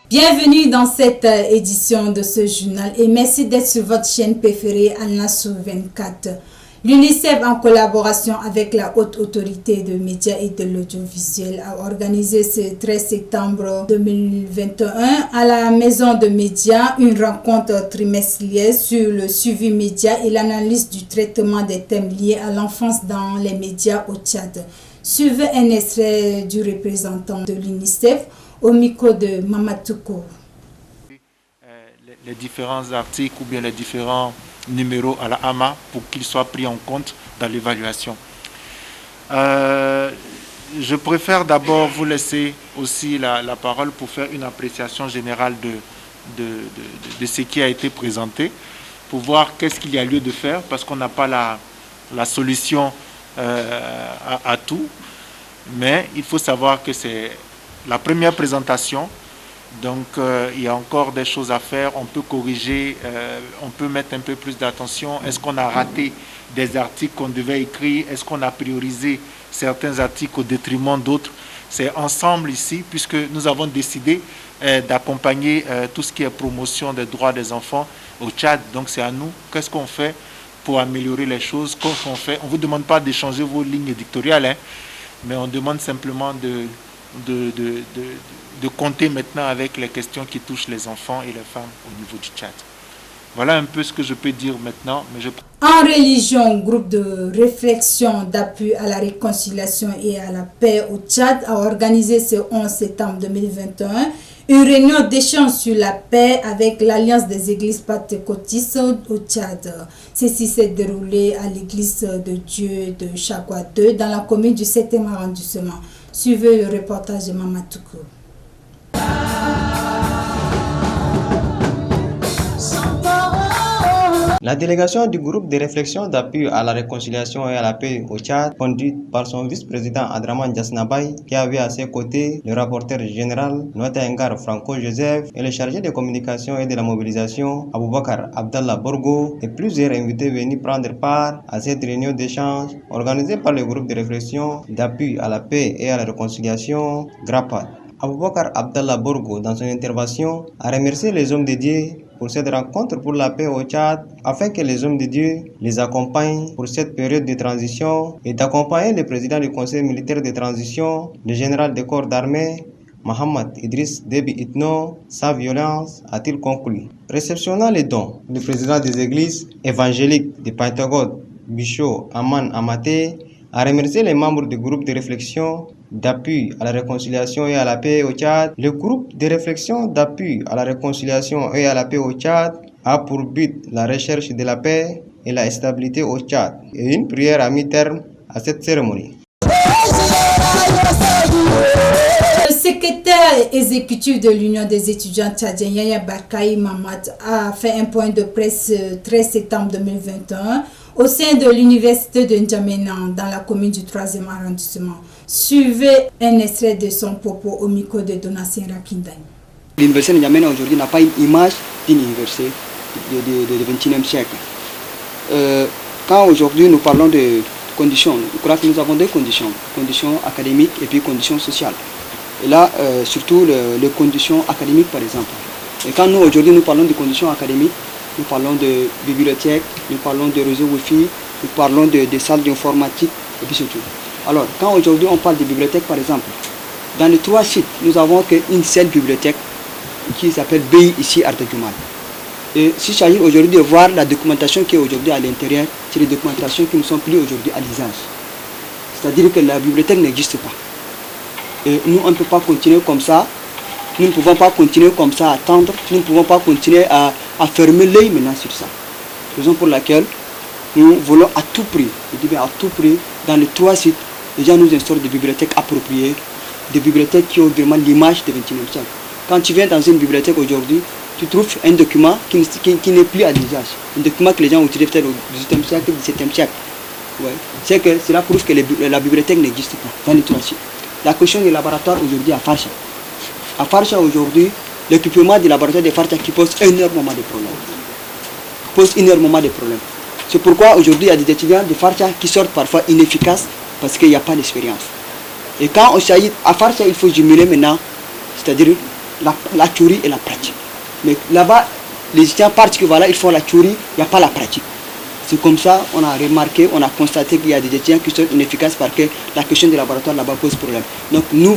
Bienvenue dans cette édition de ce journal et merci d'être sur votre chaîne préférée Al-Nasr 24. L'UNICEF, en collaboration avec la Haute Autorité de médias et de l'audiovisuel, a organisé ce 13 septembre 2021 à la Maison de médias une rencontre trimestrielle sur le suivi média et l'analyse du traitement des thèmes liés à l'enfance dans les médias au Tchad. Suivez un extrait du représentant de l'UNICEF au micro de Mamatouko. Les différents articles ou bien les différents numéros à la AMA pour qu'ils soient pris en compte dans l'évaluation. Je préfère d'abord vous laisser aussi la parole pour faire une appréciation générale de ce qui a été présenté, pour voir qu'est-ce qu'il y a lieu de faire, parce qu'on n'a pas la solution à tout, mais il faut savoir que c'est la première présentation, donc il y a encore des choses à faire, on peut corriger, on peut mettre un peu plus d'attention. Est-ce qu'on a raté des articles qu'on devait écrire? Est-ce qu'on a priorisé certains articles au détriment d'autres? C'est ensemble ici, puisque nous avons décidé d'accompagner tout ce qui est promotion des droits des enfants au Tchad. Donc c'est à nous, qu'est-ce qu'on fait pour améliorer les choses? Qu'est-ce qu'on fait? On ne vous demande pas de changer vos lignes éditoriales, mais on demande simplement de compter maintenant avec les questions qui touchent les enfants et les femmes au niveau du Tchad. Voilà un peu ce que je peux dire maintenant. En religion, groupe de réflexion d'appui à la réconciliation et à la paix au Tchad a organisé ce 11 septembre 2021 une réunion d'échange sur la paix avec l'Alliance des églises pentecôtistes au Tchad. Ceci s'est déroulé à l'église de Dieu de Chagua 2 dans la commune du 7e arrondissement. Suivez le reportage de Mamatoukou. La délégation du groupe de réflexion d'appui à la réconciliation et à la paix au Tchad, conduite par son vice-président Adraman Jasnabaye, qui avait à ses côtés le rapporteur général Nota Engar Franco Joseph et le chargé de communication et de la mobilisation Aboubakar Abdallah Borgo, et plusieurs invités venus prendre part à cette réunion d'échange organisée par le groupe de réflexion d'appui à la paix et à la réconciliation GRAPAD. Aboubakar Abdallah Borgo, dans son intervention, a remercié les hommes de Dieu pour cette rencontre pour la paix au Tchad, afin que les hommes de Dieu les accompagnent pour cette période de transition et d'accompagner le président du conseil militaire de transition, le général des corps d'armée, Mohamed Idriss Déby Itno, sans violence, a-t-il conclu. Réceptionnant les dons, le président des églises évangéliques de Pentagode, Bichot Aman Amaté, a remercié les membres du groupe de réflexion d'appui à la réconciliation et à la paix au Tchad. Le groupe de réflexion d'appui à la réconciliation et à la paix au Tchad a pour but la recherche de la paix et la stabilité au Tchad et une prière a mis terme à cette cérémonie. Le secrétaire exécutif de l'Union des étudiants tchadiens, Yaya Barkaï Mamad, a fait un point de presse 13 septembre 2021 au sein de l'université de N'Djamena dans la commune du 3e arrondissement. Suivez un extrait de son propos au micro de Donatien Rakindaï. L'université de N'Djamena aujourd'hui n'a pas une image d'une université du XXIe siècle. Quand aujourd'hui nous parlons de conditions, je crois que nous avons deux conditions académiques et puis conditions sociales. Et là, surtout les conditions académiques par exemple. Et quand nous aujourd'hui nous parlons de conditions académiques, nous parlons de bibliothèques, nous parlons de réseaux Wi-Fi, nous parlons de salles d'informatique et puis surtout. Alors, quand aujourd'hui on parle de bibliothèques par exemple, dans les 3 sites, nous avons qu'une seule bibliothèque qui s'appelle BI ici Artegumal. Et s'il s'agit aujourd'hui de voir la documentation qui est aujourd'hui à l'intérieur, c'est les documentations qui ne sont plus aujourd'hui à l'usage. C'est-à-dire que la bibliothèque n'existe pas. Et nous, on ne peut pas continuer comme ça. Nous ne pouvons pas continuer comme ça à attendre. Nous ne pouvons pas continuer à fermer l'œil maintenant sur ça. Raison pour laquelle nous voulons à tout prix, je dis bien à tout prix, dans les 3 sites, déjà nous instaurons des bibliothèques appropriées, des bibliothèques qui ont vraiment l'image du XXIe siècle. Quand tu viens dans une bibliothèque aujourd'hui, tu trouves un document qui n'est plus à l'usage. Un document que les gens utilisaient peut-être au XVIIIe siècle, XVIIe siècle. Ouais. C'est que cela prouve que la bibliothèque n'existe pas dans les 3 sites. La question du laboratoire aujourd'hui à Farcha. À Farcha aujourd'hui, l'équipement du laboratoire de Farcha qui pose énormément de problèmes. C'est pourquoi aujourd'hui il y a des étudiants de Farcha qui sortent parfois inefficaces parce qu'il n'y a pas d'expérience. Et quand on s'agit à Farcha, il faut jumeler maintenant, c'est-à-dire la théorie et la pratique. Mais là-bas, les étudiants partent que voilà, ils font la théorie, il n'y a pas la pratique. C'est comme ça, on a remarqué, on a constaté qu'il y a des étudiants qui sont inefficaces parce que la question du laboratoire là-bas pose problème. Donc nous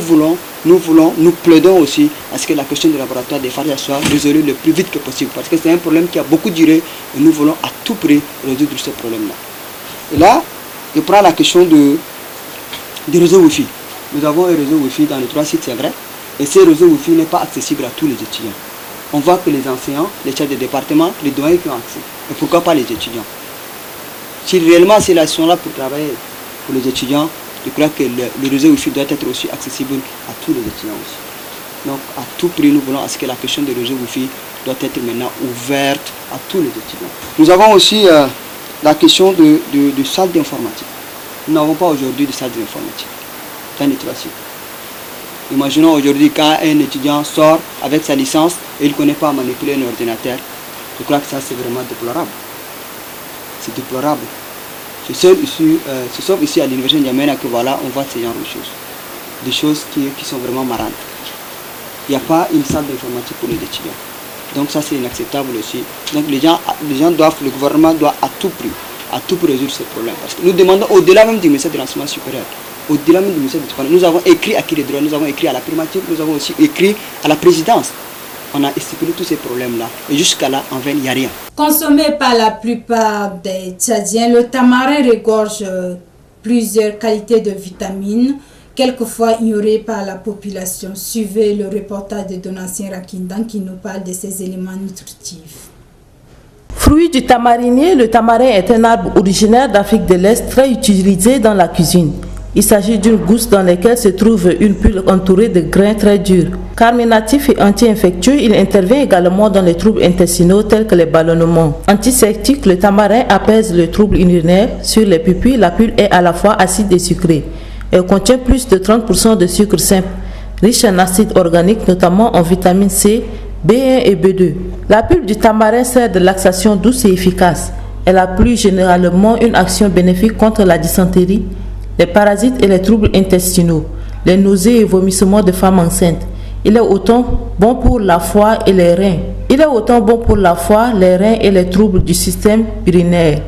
plaidons aussi à ce que la question du laboratoire des phares soit résolue le plus vite que possible. Parce que c'est un problème qui a beaucoup duré et nous voulons à tout prix résoudre ce problème-là. Et là, je prends la question du réseau Wi-Fi. Nous avons un réseau Wi-Fi dans les 3 sites, c'est vrai. Et ce réseau Wi-Fi n'est pas accessible à tous les étudiants. On voit que les enseignants, les chefs de département, les doyens qui ont accès. Et pourquoi pas les étudiants? Si réellement ces sont là pour travailler pour les étudiants, je crois que le réseau Wi-Fi doit être aussi accessible à tous les étudiants aussi. Donc à tout prix, nous voulons à ce que la question du réseau Wi-Fi doit être maintenant ouverte à tous les étudiants. Nous avons aussi la question de salles d'informatique. Nous n'avons pas aujourd'hui de salles d'informatique dans les 3 sites. Imaginons aujourd'hui quand un étudiant sort avec sa licence et il ne connaît pas manipuler un ordinateur. Je crois que ça c'est vraiment déplorable. C'est déplorable. C'est sauf ici à l'université de N'Djamena que voilà, on voit ce genre de choses. Des choses qui sont vraiment marrantes. Il n'y a pas une salle d'informatique pour les étudiants. Donc ça c'est inacceptable aussi. Donc les gens doivent, le gouvernement doit à tout prix résoudre ce problème. Parce que nous demandons au-delà même du ministère de l'enseignement supérieur, au-delà même du ministère de l'enseignement, nous avons écrit à qui les droits, nous avons écrit à la primature, nous avons aussi écrit à la présidence. On a stipulé tous ces problèmes-là. Et jusqu'à là, en vain, il n'y a rien. Consommé par la plupart des Tchadiens, le tamarin regorge plusieurs qualités de vitamines, quelquefois ignorées par la population. Suivez le reportage de Donatien Rakindan qui nous parle de ces éléments nutritifs. Fruit du tamarinier, le tamarin est un arbre originaire d'Afrique de l'Est très utilisé dans la cuisine. Il s'agit d'une gousse dans laquelle se trouve une pulpe entourée de grains très durs. Carminatif et anti-infectieux, il intervient également dans les troubles intestinaux tels que les ballonnements. Antiseptique, le tamarin apaise le trouble urinaire. Sur les pupilles, la pulpe est à la fois acide et sucrée. Elle contient plus de 30% de sucre simple, riche en acides organiques, notamment en vitamine C, B1 et B2. La pulpe du tamarin sert de laxation douce et efficace. Elle a plus généralement une action bénéfique contre la dysenterie, les parasites et les troubles intestinaux, les nausées et vomissements de femmes enceintes. Il est autant bon pour la foie et les reins. Et les troubles du système urinaire.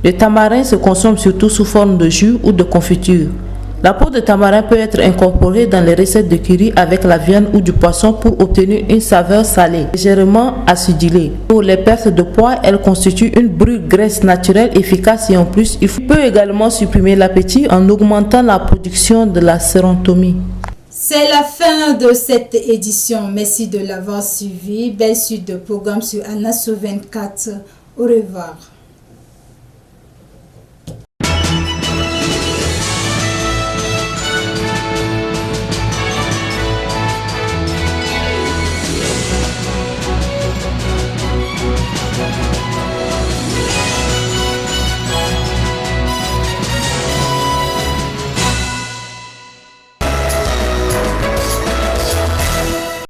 Le tamarin se consomme surtout sous forme de jus ou de confiture. La peau de tamarin peut être incorporée dans les recettes de curry avec la viande ou du poisson pour obtenir une saveur salée, légèrement acidulée. Pour les pertes de poids, elle constitue une brûle graisse naturelle efficace et en plus, il peut également supprimer l'appétit en augmentant la production de la sérotonine. C'est la fin de cette édition. Merci de l'avoir suivi. Belle suite de programmes sur Anasso 24. Au revoir.